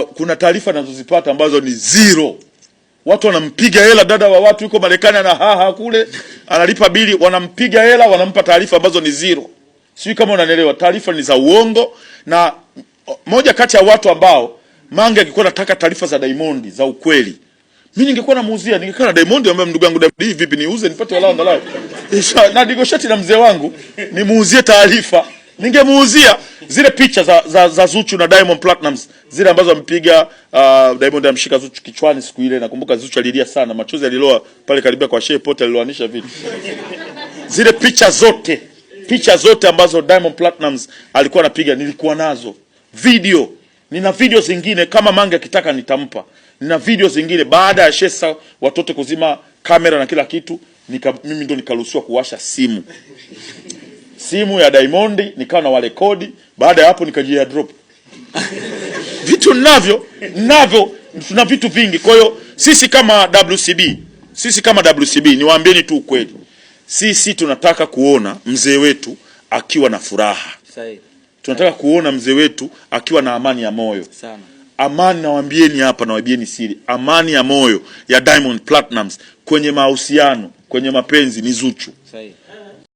kuna taarifa ninazozipata ambazo ni zero. Watu wanampiga hela dada wa watu yuko Marekani na kule analipa bili, wanampiga hela, wanampa taarifa ambazo ni zero. Sio kama unanielewa, taarifa ni za uongo. Na moja kati ya watu ambao Mange angekuwa anataka taarifa za Diamond za ukweli, mimi ningekuwa namuuzia, ningekaa na Diamond ambaye ndugu yangu Diamond, vipi niuze nipate wala angalau na negotiate na mzee wangu nimuuzie taarifa, ningemuuzia zile picha za Zuchu na Diamond Platnumz, zile ambazo wampiga Diamond amshika Zuchu kichwani siku ile. Nakumbuka Zuchu alilia sana, machozi aliloa pale karibia kwa Shehe Pote, aliloanisha vitu. Zile picha zote ambazo Diamond Platnumz alikuwa anapiga nilikuwa nazo video. Nina video zingine, kama Mange akitaka nitampa. Nina video zingine baada ya Shesa watoto kuzima kamera na kila kitu, mimi ndo nikaruhusiwa kuwasha simu ya Diamond, nikawa na wale kodi. Baada ya hapo nikajia drop vitu navyo tuna vitu vingi. Kwa hiyo sisi kama WCB niwaambieni tu ukweli, sisi tunataka kuona mzee wetu akiwa na furaha. Tunataka kuona mzee wetu akiwa na amani ya moyo sana. Amani, nawaambieni hapa, nawaambieni siri, amani ya moyo ya Diamond Platnumz kwenye mahusiano, kwenye mapenzi ni Zuchu.